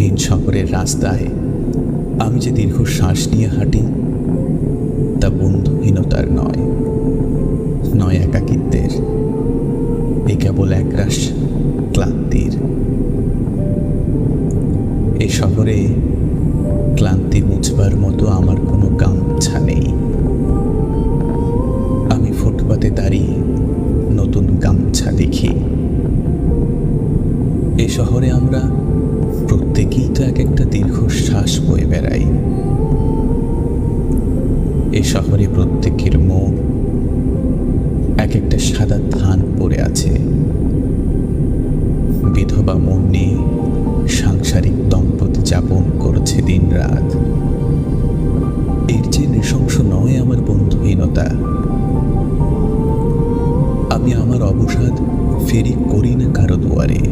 বন্ধুহীন শহরের রাস্তায় আমি যে দীর্ঘ শ্বাস নিয়ে হাঁটি, তা বন্ধুহীনতার নয়, নয় একাকিত্বের, এ কেবল একরাশ ক্লান্তির। এ শহরে ক্লান্তি মুছবার মতো আমার কোনো গামছা নেই। আমি ফুটপাতে দাঁড়িয়ে নতুন গামছা দেখি। এ শহরে আমরা প্রত্যেকেই তো এক একটা দীর্ঘশ্বাস বয়ে বেড়াই। এ শহরে প্রত্যেকের মন এক একটা সাদা ধান পড়ে আছে। বিধবা মন নিয়ে সাংসারিক দম্পতি যাপন করছে দিন রাত। এর যে নৃশংস নয় আমার বন্ধুহীনতা। আমি আমার অবসাদ ফেরি করি না কারো দুয়ারে।